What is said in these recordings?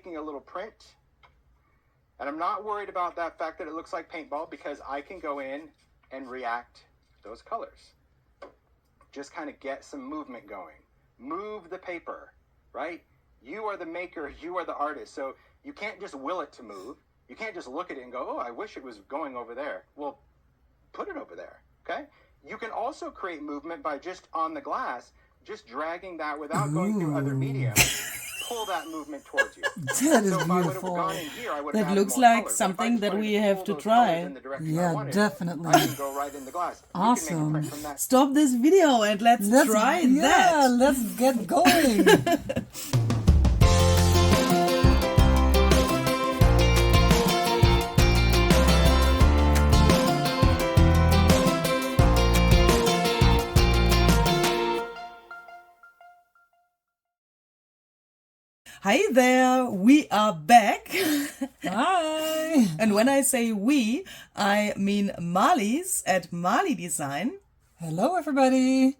making a little print. And I'm not worried about that fact that it looks like paintball because I can go in and react those colors. Just kind of get some movement going. Move the paper, right? You are the maker, you are the artist. So you can't just will it to move. You can't just look at it and go, oh, I wish it was going over there. Well, put it over there, okay? You can also create movement by just on the glass, just dragging that without going through other media. Pull that movement towards you. That is beautiful. That looks like something that we have to try. Yeah, definitely. Awesome. Stop this video and let's try that. Yeah, let's get going. Hi there, we are back. Hi. And when I say we, I mean Marlies at Marlies Design. Hello, everybody.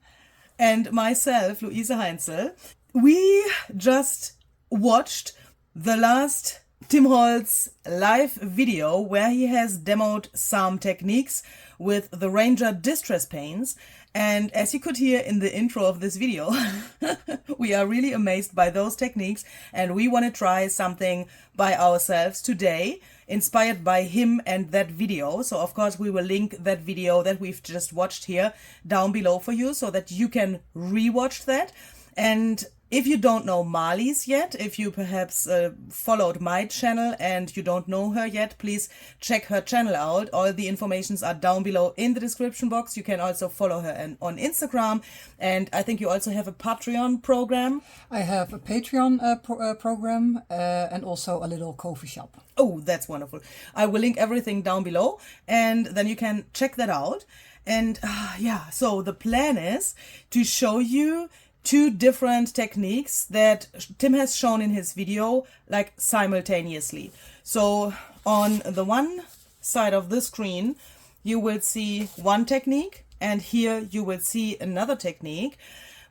And myself, Luise Heinzel. We just watched the last Tim Holtz live video where he has demoed some techniques with the Ranger Distress Paints. And as you could hear in the intro of this video, we are really amazed by those techniques and we want to try something by ourselves today, inspired by him and that video. So of course we will link that video that we've just watched here down below for you so that you can rewatch that. And if you don't know Marlies yet, if you perhaps followed my channel and you don't know her yet, please check her channel out. All the informations are down below in the description box. You can also follow her on Instagram. And I think you also have a Patreon program. I have a Patreon program and also a little coffee shop. Oh, that's wonderful. I will link everything down below and then you can check that out. And yeah, so the plan is to show you two different techniques that Tim has shown in his video, like simultaneously. So on the one side of the screen, you will see one technique, and here you will see another technique.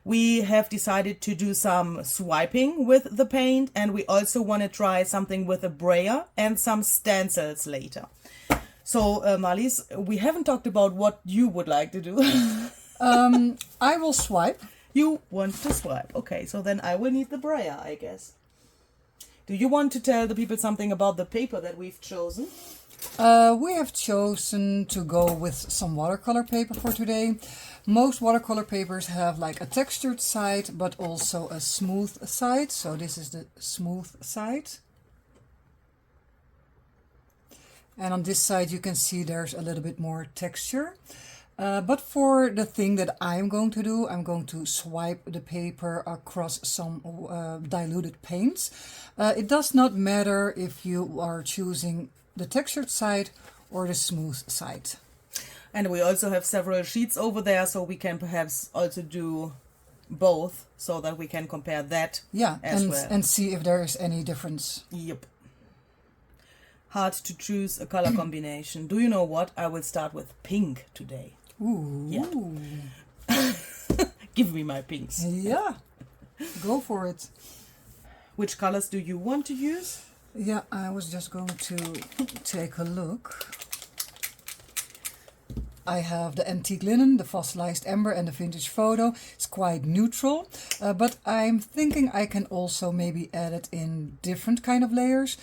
We have decided to do some swiping with the paint, and we also want to try something with a brayer and some stencils later. So Marlies, we haven't talked about what you would like to do. I will swipe. You want to swipe. Okay, so then I will need the brayer, I guess. Do you want to tell the people something about the paper that we've chosen? We have chosen to go with some watercolor paper for today. Most watercolor papers have like a textured side, but also a smooth side. So this is the smooth side. And on this side you can see there's a little bit more texture. But for the thing that I'm going to do, I'm going to swipe the paper across some diluted paints. It does not matter if you are choosing the textured side or the smooth side. And we also have several sheets over there, so we can perhaps also do both so that we can compare that as well. And see if there is any difference. Yep. Hard to choose a color combination. Do you know what? I will start with pink today. Ooh. Yeah. Give me my pinks. Yeah, go for it. Which colors do you want to use? Yeah, I was just going to take a look. I have the antique linen, the fossilized amber and the vintage photo. It's quite neutral, but I'm thinking I can also maybe add it in different kind of layers.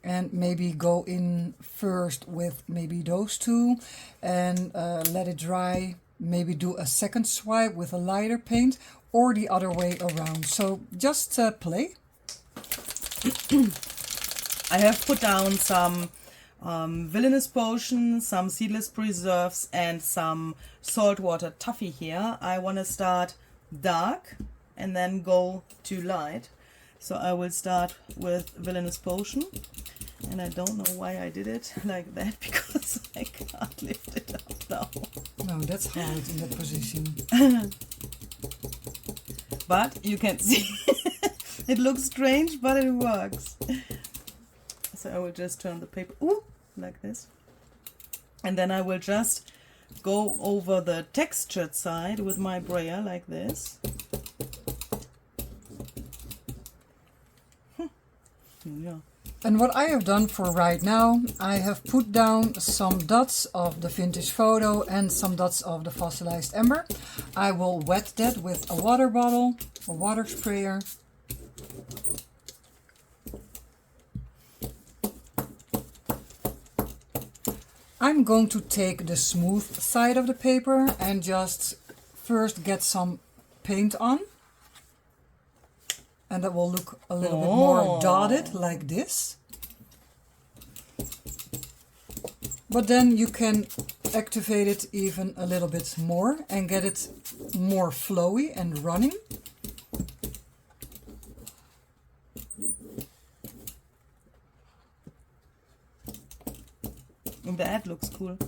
And maybe go in first with maybe those two and let it dry. Maybe do a second swipe with a lighter paint or the other way around. So just play. I have put down some villainous potions, some seedless preserves and some saltwater toffee here. I want to start dark and then go to light. So I will start with villainous potion. And I don't know why I did it like that, because I can't lift it up now. No, that's hard in that position. But you can see, it looks strange, but it works. So I will just turn the paper, like this. And then I will just go over the textured side with my brayer like this. Yeah. And what I have done for right now, I have put down some dots of the vintage photo and some dots of the fossilized amber. I will wet that with a water bottle, a water sprayer. I'm going to take the smooth side of the paper and just first get some paint on. And that will look a little bit more dotted like this. But then you can activate it even a little bit more and get it more flowy and running. That looks cool.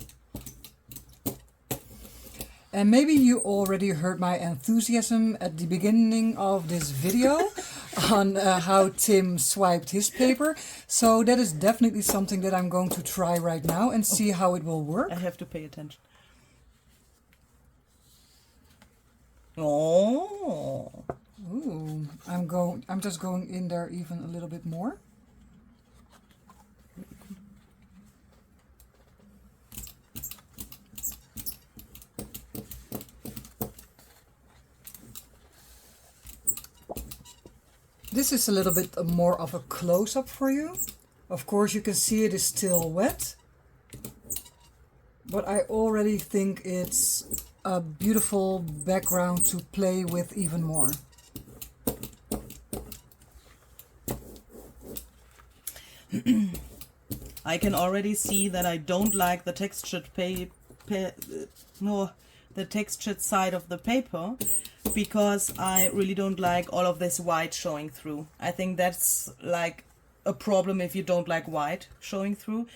And maybe you already heard my enthusiasm at the beginning of this video on how Tim swiped his paper. So that is definitely something that I'm going to try right now and see how it will work. I have to pay attention. Oh. Ooh, I'm just going in there even a little bit more. This is a little bit more of a close-up for you. Of course, you can see it is still wet. But I already think it's a beautiful background to play with even more. I can already see that I don't like the textured the textured side of the paper, because I really don't like all of this white showing through. I think that's like a problem if you don't like white showing through.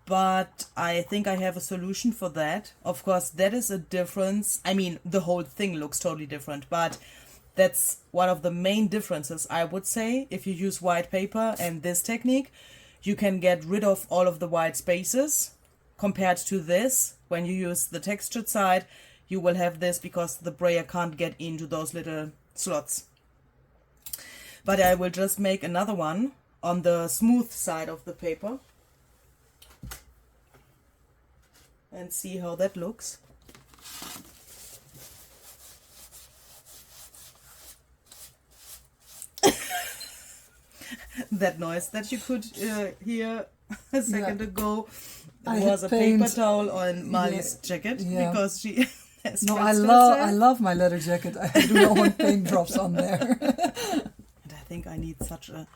But I think I have a solution for that. Of course, that is a difference. I mean, the whole thing looks totally different, but that's one of the main differences, I would say. If you use white paper and this technique, you can get rid of all of the white spaces. Compared to this, when you use the textured side, you will have this because the brayer can't get into those little slots. But I will just make another one on the smooth side of the paper and see how that looks. That noise that you could hear a second ago was a paper towel on Marlies' jacket, because she has No, I love my leather jacket. I do not want paint drops on there. And I think I need such a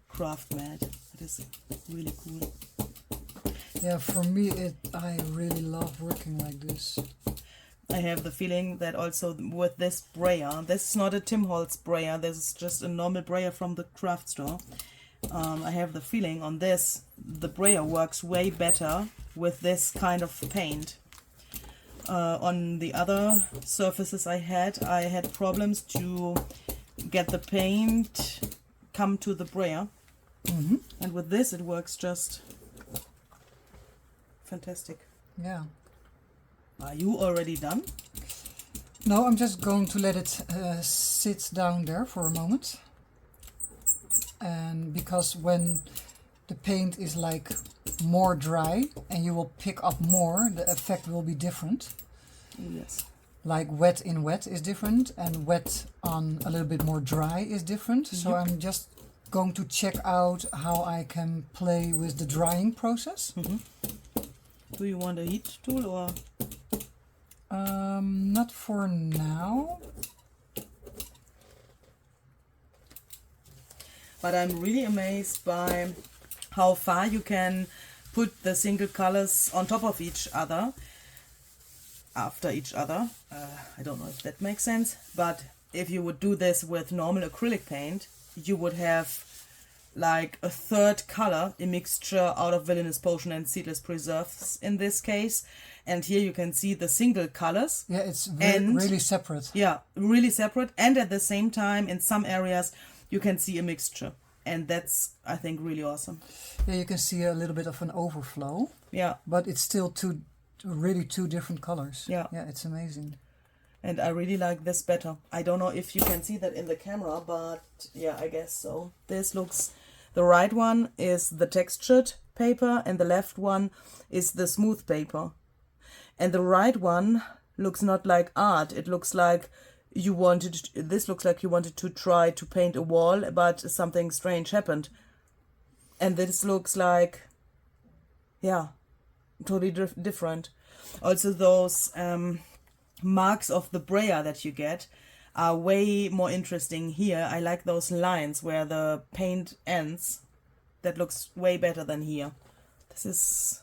craft mat. It is really cool. Yeah, for me, I really love working like this. I have the feeling that also with this brayer, this is not a Tim Holtz brayer, this is just a normal brayer from the craft store. I have the feeling on this, the brayer works way better with this kind of paint. On the other surfaces I had problems to get the paint come to the brayer. And with this it works just fantastic. Yeah. Are you already done? No, I'm just going to let it sit down there for a moment. And because when the paint is like more dry and you will pick up more, the effect will be different. Yes. Like wet in wet is different and wet on a little bit more dry is different. So I'm just going to check out how I can play with the drying process. Do you want a heat tool or? Not for now. But I'm really amazed by how far you can put the single colors on top of each other, after each other. I don't know if that makes sense, but if you would do this with normal acrylic paint, you would have like a third color, a mixture out of Villainous Potion and Seedless Preserves in this case. And here you can see the single colors. Yeah, it's really separate. Yeah, really separate. And at the same time, in some areas, you can see a mixture. And that's, I think, really awesome. Yeah, you can see a little bit of an overflow. Yeah. But it's still really two different colors. Yeah. Yeah, it's amazing. And I really like this better. I don't know if you can see that in the camera, but yeah, I guess so. This looks The right one is the textured paper and the left one is the smooth paper. And the right one looks not like art. It looks like this looks like you wanted to try to paint a wall, but something strange happened. And this looks like, yeah, totally different. Also, those marks of the brayer that you get are way more interesting here. I like those lines where the paint ends. That looks way better than here. This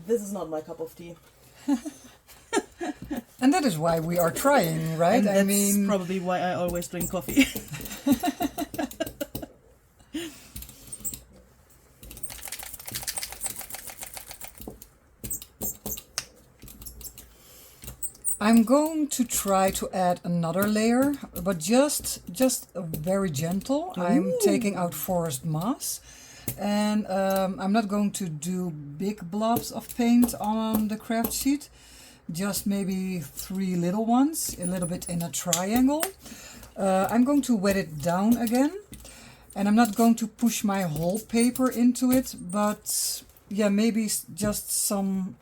is not my cup of tea. And that is why we are trying, right? And I that's mean, probably why I always drink coffee. I'm going to try to add another layer, but just very gentle. I'm taking out forest moss, and I'm not going to do big blobs of paint on the craft sheet. Just maybe 3 little ones, a little bit in a triangle. I'm going to wet it down again, and I'm not going to push my whole paper into it, but yeah, maybe just some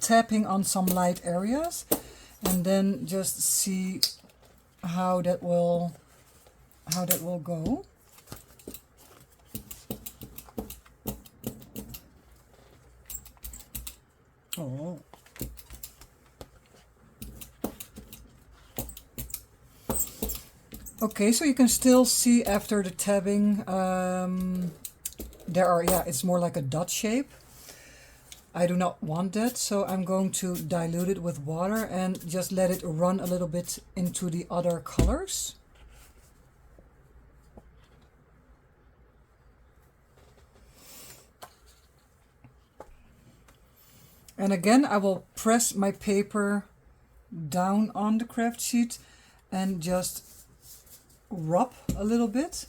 tapping on some light areas, and then just see how that will go. Oh. Okay, so you can still see after the tabbing, it's more like a dot shape. I do not want that, so I'm going to dilute it with water and just let it run a little bit into the other colors. And again, I will press my paper down on the craft sheet and just rub a little bit,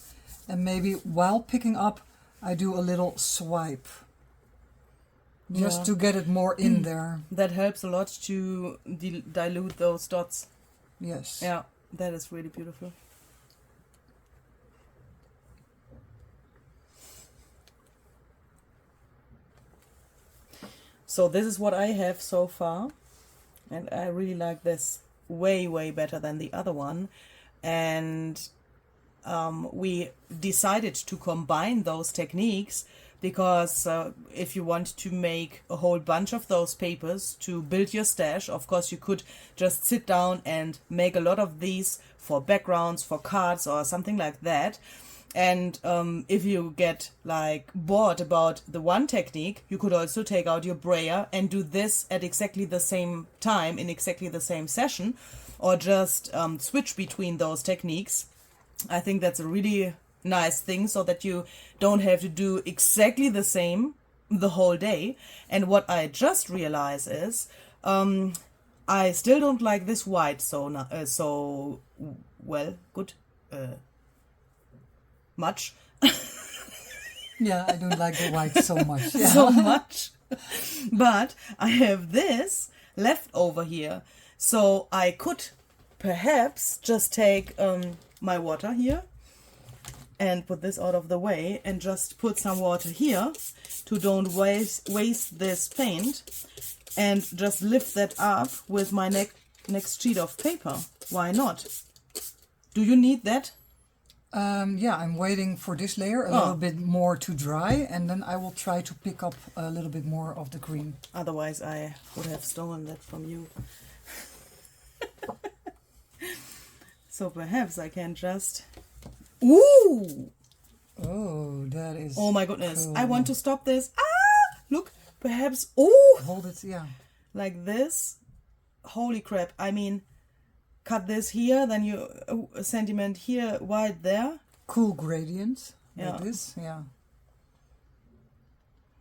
and maybe while picking up I do a little swipe just to get it more in there. That helps a lot to dilute those dots. Yes. Yeah, that is really beautiful. So this is what I have so far, and I really like this way better than the other one. And we decided to combine those techniques because if you want to make a whole bunch of those papers to build your stash, of course you could just sit down and make a lot of these for backgrounds, for cards or something like that. And if you get like bored about the one technique, you could also take out your brayer and do this at exactly the same time in exactly the same session, or just switch between those techniques. I think that's a really nice thing, so that you don't have to do exactly the same the whole day. And what I just realized is I still don't like this white so much. Yeah, I don't like the white so much. Yeah. So much. But I have this left over here. So I could perhaps just take my water here and put this out of the way and just put some water here to don't waste this paint, and just lift that up with my next sheet of paper. Why not? Do you need that? Yeah, I'm waiting for this layer a little bit more to dry, and then I will try to pick up a little bit more of the green. Otherwise I would have stolen that from you. So perhaps I can just... Ooh! Oh, that is... Oh my goodness. cool. I want to stop this. Ah! Look, perhaps... Oh! Hold it, yeah. Like this. Holy crap. I mean, cut this here, then you... a sentiment here, white there. Cool gradient, Yeah. like this, yeah.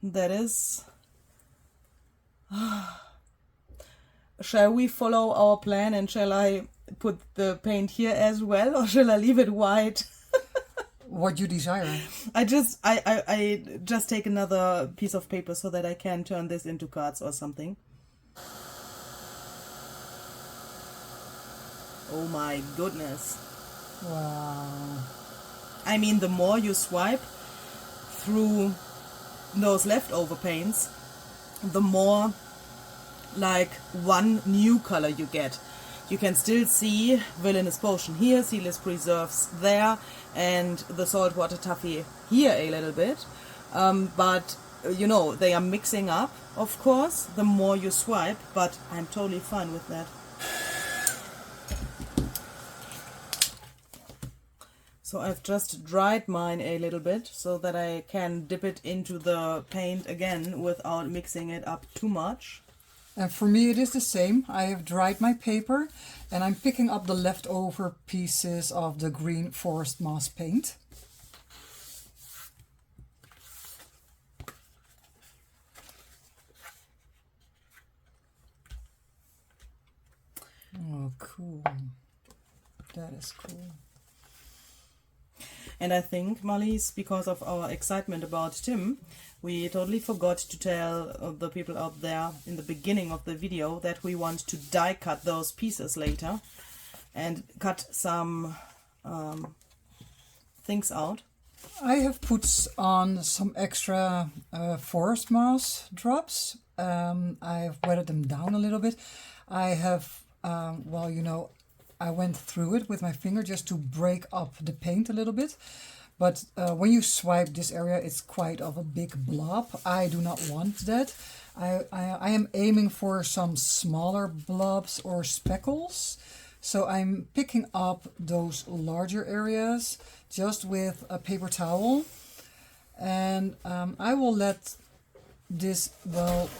That is... Shall we follow our plan, and shall I put the paint here as well, or shall I leave it white? What you desire. I just take another piece of paper so that I can turn this into cards or something. Oh my goodness. Wow. I mean, the more you swipe through those leftover paints, the more like one new color you get. You can still see Villainous Potion here, Seedless Preserves there, and the Saltwater Toffee here a little bit. But, you know, they are mixing up, of course, the more you swipe, but I'm totally fine with that. So I've just dried mine a little bit so that I can dip it into the paint again without mixing it up too much. And for me it is the same. I have dried my paper and I'm picking up the leftover pieces of the green forest moss paint. Oh, cool. That is cool. And I think, Marlies, because of our excitement about Tim, we totally forgot to tell the people out there in the beginning of the video that we want to die cut those pieces later and cut some things out. I have put on some extra forest moss drops. I have wetted them down a little bit. I have, well, you know, I went through it with my finger just to break up the paint a little bit. But when you swipe this area, it's quite of a big blob. I do not want that. I am aiming for some smaller blobs or speckles. So I'm picking up those larger areas just with a paper towel. And I will let this, well,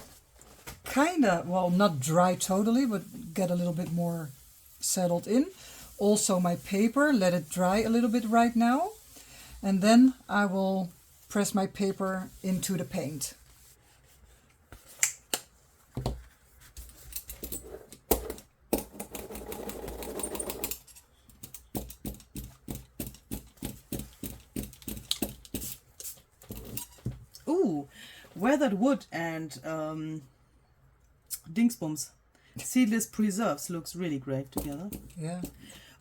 not dry totally, but get a little bit more settled in. Also my paper, let it dry a little bit right now. And then I will press my paper into the paint. Ooh, weathered wood and Dingsbums. Seedless Preserves looks really great together. Yeah.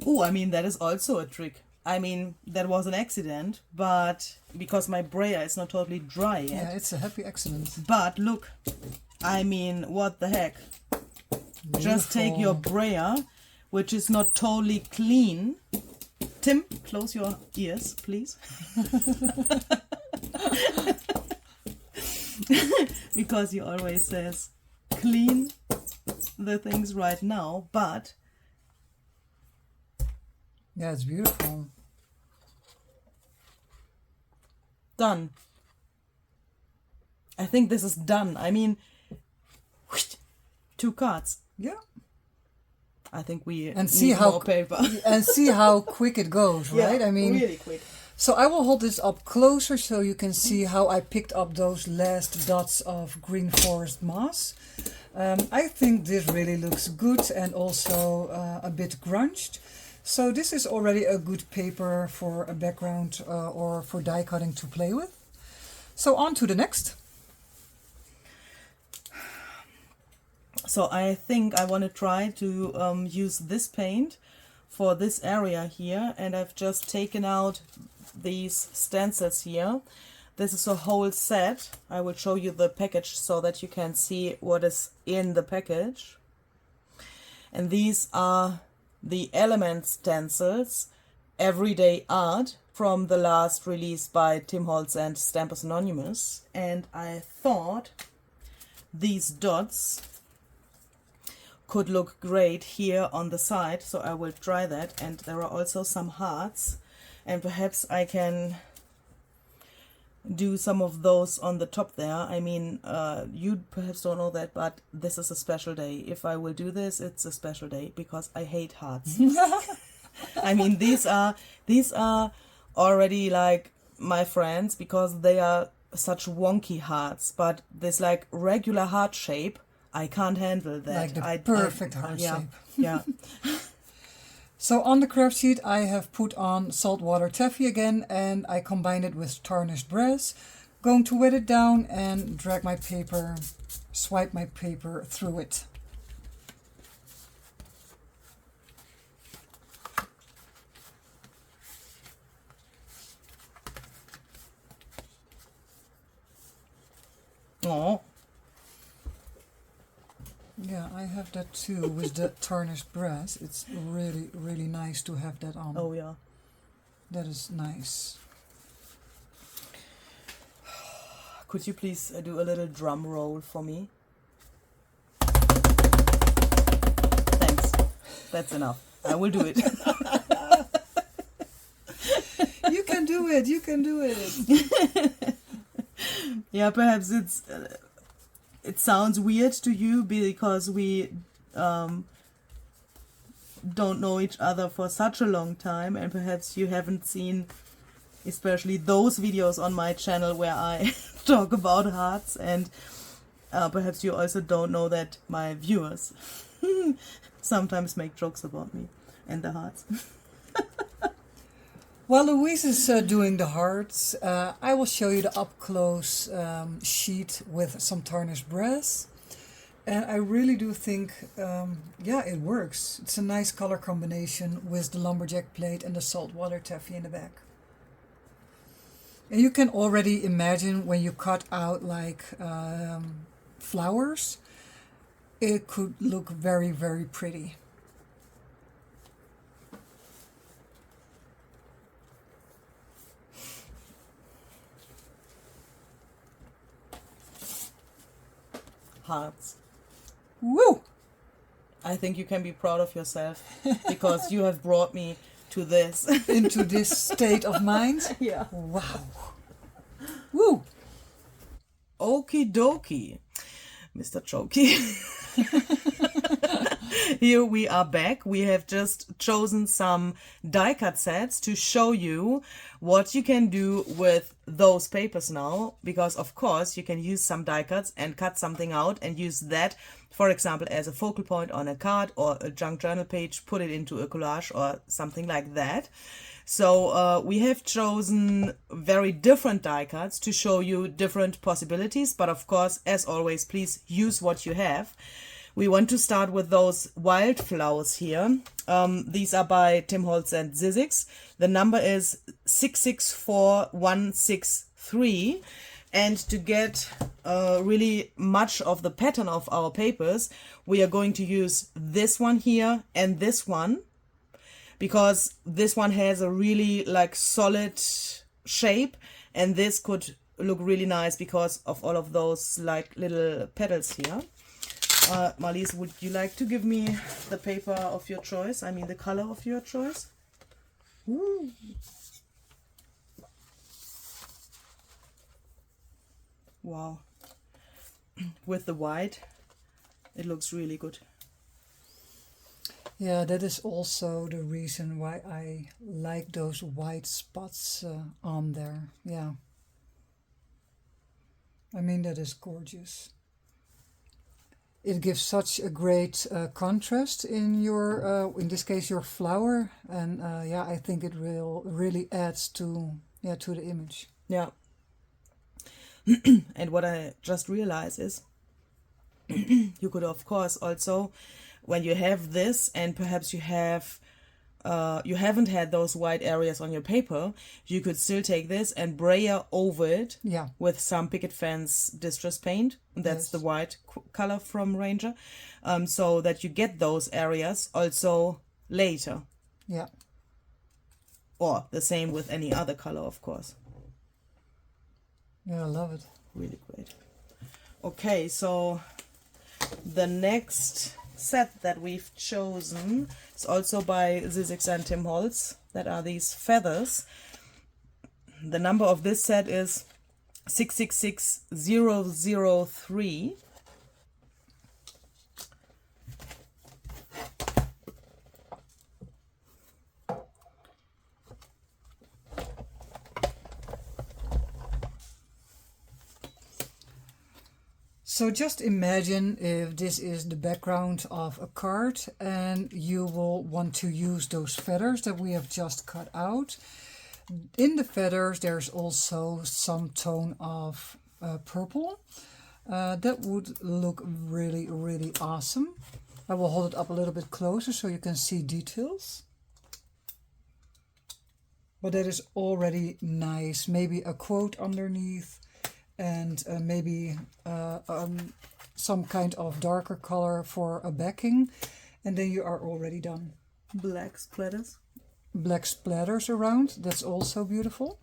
Ooh, I mean, that is also a trick. I mean, that was an accident, but because my brayer is not totally dry yet. Yeah, it's a happy accident. But look, I mean, what the heck? Beautiful. Just take your brayer, which is not totally clean. Tim, close your ears, please. Because he always says, clean the things right now, but... Yeah, it's beautiful. Done. I think this is done. I mean, 2 cards. Yeah. I think we And see need how more paper. and see how quick it goes, right? Yeah, I mean, really quick. so I will hold this up closer so you can see how I picked up those last dots of green forest moss. I think this really looks good and also a bit grunged. So this is already a good paper for a background or for die cutting to play with. So on to the next. So I think I want to try to use this paint for this area here, and I've just taken out these stencils here. This is a whole set. I will show you the package so that you can see what is in the package. And these are the Element stencils, Everyday Art, from the last release by Tim Holtz and Stampers Anonymous. And I thought these dots could look great here on the side, so I will try that. And there are also some hearts, and perhaps I can do some of those on the top there. I mean, you perhaps don't know that, but this is a special day. If I will do this, it's a special day because I hate hearts. I mean, these are already like my friends because they are such wonky hearts, but this like regular heart shape, I can't handle that. Like the perfect heart shape. Yeah. So on the craft sheet I have put on saltwater taffy again, and I combined it with tarnished brass. Going to wet it down and drag my paper, swipe my paper through it. Oh, Yeah, I have that too with the tarnished brass. It's really, really nice to have that on. oh yeah. That is nice. Could you please do a little drum roll for me? Thanks. That's enough. I will do it. You can do it. You can do it. Yeah, perhaps it sounds weird to you because we don't know each other for such a long time, and perhaps you haven't seen especially those videos on my channel where I talk about hearts, and perhaps you also don't know that my viewers sometimes make jokes about me and the hearts. While Louise is doing the hearts, I will show you the up-close sheet with some tarnished brass. And I really do think, yeah, it works. It's a nice color combination with the lumberjack plate and the saltwater taffy in the back. And you can already imagine when you cut out like flowers, it could look very, very pretty. Hearts. Woo! I think you can be proud of yourself because you have brought me to this. Into this state of mind. Yeah. Wow. Woo! Okie dokie, Mr. Chokey. Here we are back. We have just chosen some die cut sets to show you what you can do with those papers now, because of course you can use some die cuts and cut something out and use that, for example, as a focal point on a card or a junk journal page, put it into a collage or something like that. So we have chosen very different die cuts to show you different possibilities, but of course, as always, please use what you have. We want to start with those wildflowers here. These are by Tim Holtz and Zizix. The number is 664163. And to get really much of the pattern of our papers, we are going to use this one here and this one, because this one has a really like solid shape, and this could look really nice because of all of those like little petals here. Marlies, would you like to give me the paper of your choice? I mean the color of your choice? Ooh. Wow. With the white, it looks really good. Yeah, that is also the reason why I like those white spots on there. Yeah. I mean, that is gorgeous. It gives such a great contrast in your, in this case, your flower. And yeah, I think it really adds to the image. Yeah. And what I just realized is you could, of course, also, when you have this and perhaps you have you haven't had those white areas on your paper, you could still take this and brayer over it with some picket fence distress paint. That's the white color from Ranger, so that you get those areas also later. Yeah. Or the same with any other color, of course. Yeah, I love it. Really great. Okay, so the next set that we've chosen is also by Zizix and Tim Holtz. That are these feathers. The number of this set is 666003. So just imagine if this is the background of a card and you will want to use those feathers that we have just cut out. In the feathers there's also some tone of purple. That would look really, really awesome. I will hold it up a little bit closer so you can see details. But that is already nice. Maybe a quote underneath. and maybe some kind of darker color for a backing, and then you are already done. Black splatters. Black splatters around, that's also beautiful.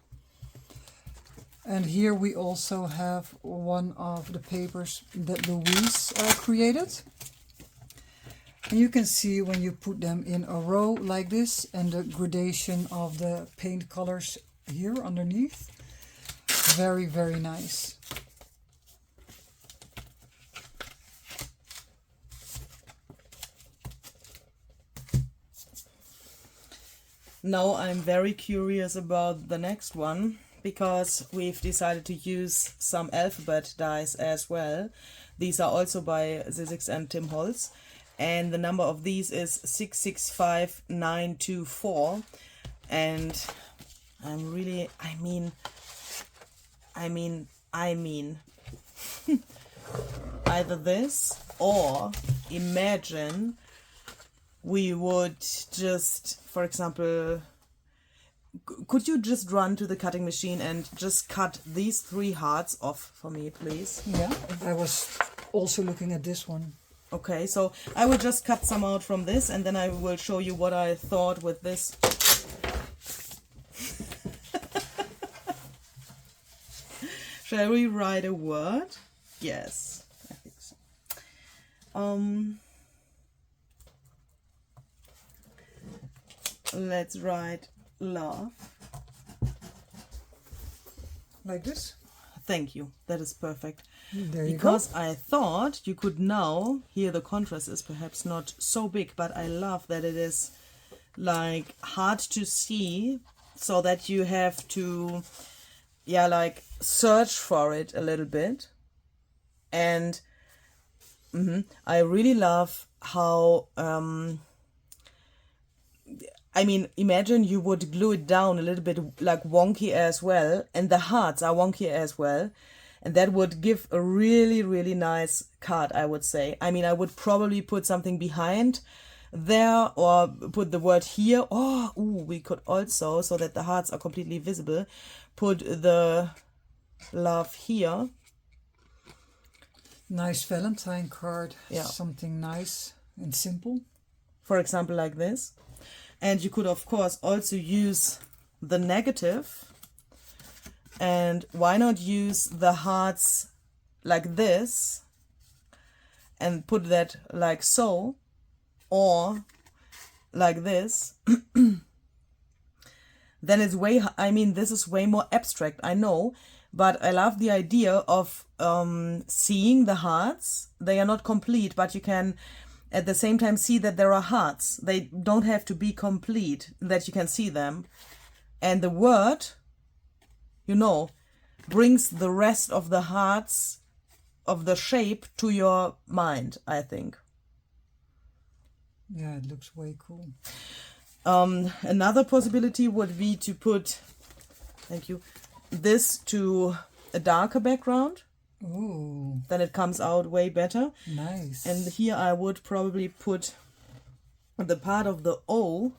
And here we also have one of the papers that Luise created. And you can see when you put them in a row like this, and the gradation of the paint colors here underneath. Very, very nice. Now I'm very curious about the next one, because we've decided to use some alphabet dies as well. These are also by Zizix and Tim Holtz, and the number of these is 665924. And I'm really, I mean either this, or imagine we would just, for example, could you just run to the cutting machine and just cut these 3 hearts off for me, please? Yeah, I was also looking at this one. Okay, so I will just cut some out from this, and then I will show you what I thought with this. Shall we write a word? Yes, I think so. Let's write love. Like this? Thank you. That is perfect. There you Because go. I thought you could now, here the contrast is perhaps not so big, but I love that it is like hard to see, so that you have to, yeah, like search for it a little bit. And I really love how, I mean, imagine you would glue it down a little bit like wonky as well, and the hearts are wonky as well, and that would give a really, really nice card, I would say. I mean, I would probably put something behind there, or put the word here, or we could also, so that the hearts are completely visible, put the love here. Nice Valentine card. Yeah. Something nice and simple. For example, like this. And you could, of course, also use the negative. And why not use the hearts like this and put that like so, or like this? Then it's way, I mean, this is way more abstract, I know, but I love the idea of seeing the hearts. They are not complete, but you can at the same time see that there are hearts. They don't have to be complete, that you can see them. And the word, you know, brings the rest of the hearts of the shape to your mind, I think. Yeah, it looks way cool. Another possibility would be to put, thank you, this to a darker background. Ooh, Then it comes out way better. nice. And here I would probably put the part of the O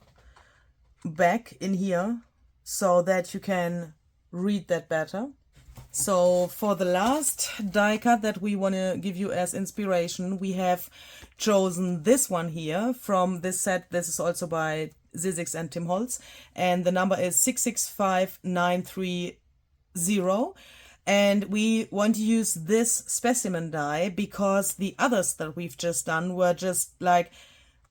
back in here, so that you can read that better. So for the last die cut that we want to give you as inspiration, we have chosen this one here from this set. This is also by Zizix and Tim Holtz, and the number is 665930. And we want to use this specimen die because the others that we've just done were just like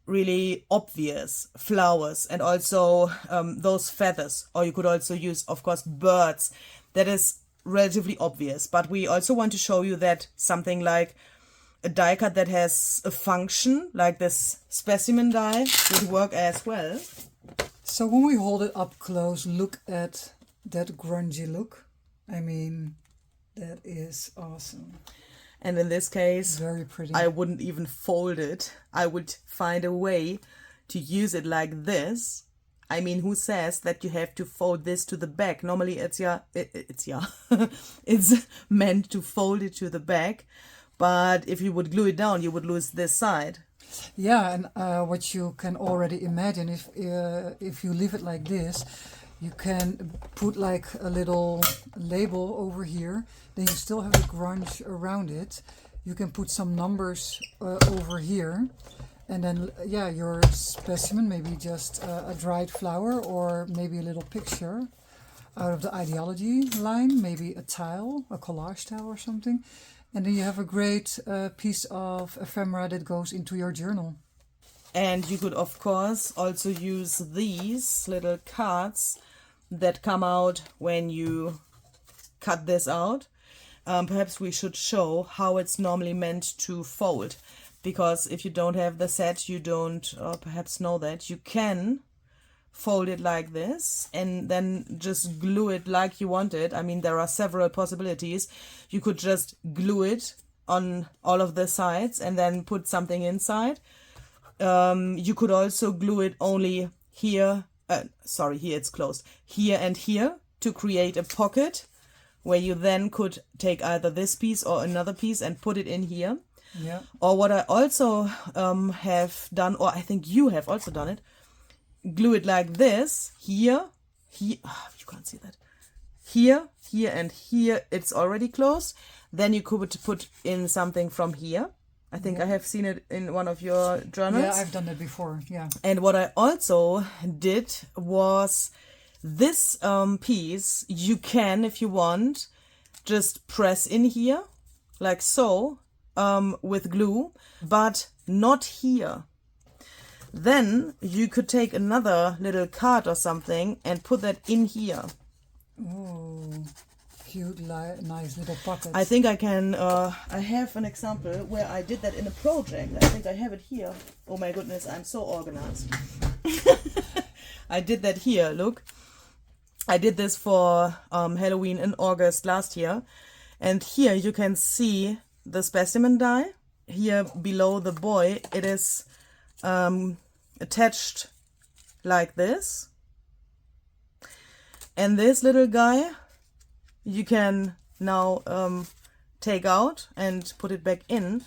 really obvious flowers, and also those feathers, or you could also use, of course, birds. That is relatively obvious, but we also want to show you that something like a die cut that has a function, like this specimen die, would work as well. So when we hold it up close, look at that grungy look. I mean, that is awesome. And in this case, Very pretty. I wouldn't even fold it. I would find a way to use it like this. I mean, who says that you have to fold this to the back? Normally it's it's meant to fold it to the back. But if you would glue it down, you would lose this side. Yeah, and what you can already imagine, if you leave it like this, You can put like a little label over here. Then you still have the grunge around it. You can put some numbers over here. And then, yeah, your specimen, maybe just a dried flower or maybe a little picture out of the ideology line, maybe a tile, a collage tile or something. And then you have a great piece of ephemera that goes into your journal. And you could, of course, also use these little cards that come out when you cut this out. Perhaps we should show how it's normally meant to fold. Because if you don't have the set, you don't perhaps know that. You can fold it like this and then just glue it like you want it. I mean, there are several possibilities. You could just glue it on all of the sides and then put something inside. You could also glue it only here. Here it's closed. Here and here to create a pocket where you then could take either this piece or another piece and put it in here. Yeah. Or what I also have done, or I think you have also done it, glue it like this. Here, you can't see that. Here, and here it's already closed. Then you could put in something from here. I think I have seen it in one of your journals. Yeah, I've done that before, yeah. And what I also did was this piece, you can, if you want, just press in here, like so, with glue, but not here. Then you could take another little card or something and put that in here. Oh, cute, nice little pocket. I think I can, I have an example where I did that in a project. I think I have it here. Oh my goodness, I'm so organized. I did that here, look. I did this for Halloween in August last year. And here you can see the specimen die. Here below the boy, it is attached like this. And this little guy, you can now take out and put it back in.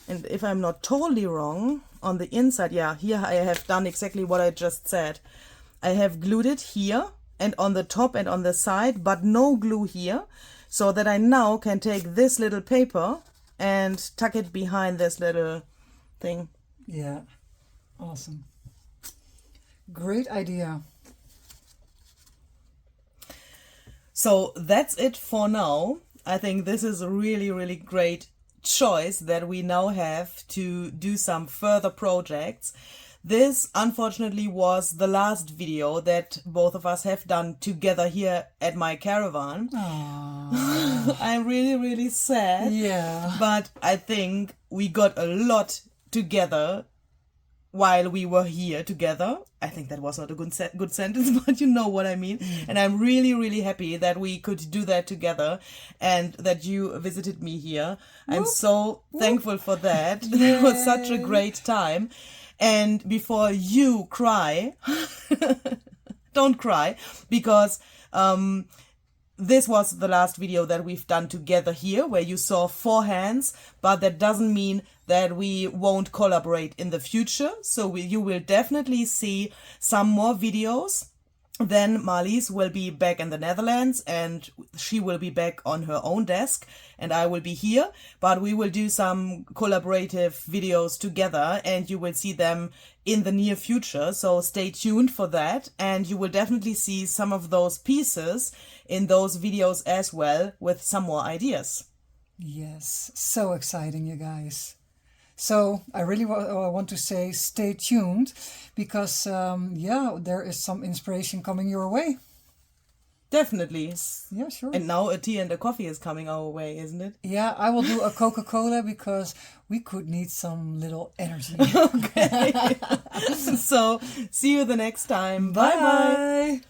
And if I'm not totally wrong, on the inside, yeah, here I have done exactly what I just said. I have glued it here and on the top and on the side, but no glue here, so that I now can take this little paper and tuck it behind this little thing. Yeah, awesome. Great idea. So that's it for now. I think this is a really, really great choice that we now have to do some further projects. This, unfortunately, was the last video that both of us have done together here at my caravan. I'm really, really sad. Yeah. But I think we got a lot together while we were here together. I think that was not a good sentence, but you know what I mean. And I'm really, really happy that we could do that together and that you visited me here. I'm so thankful for that. It was such a great time. And before you cry, don't cry, because this was the last video that we've done together here, where you saw 4 hands, but that doesn't mean that we won't collaborate in the future. So you will definitely see some more videos. Then Marlies will be back in the Netherlands and she will be back on her own desk and I will be here, but we will do some collaborative videos together and you will see them in the near future. So stay tuned for that and you will definitely see some of those pieces in those videos as well with some more ideas. Yes, so exciting, you guys. So I really want to say stay tuned because, yeah, there is some inspiration coming your way. Definitely. Yeah, sure. And now a tea and a coffee is coming our way, isn't it? Yeah, I will do a Coca-Cola because we could need some little energy. Okay. So see you the next time. Bye-bye. Bye.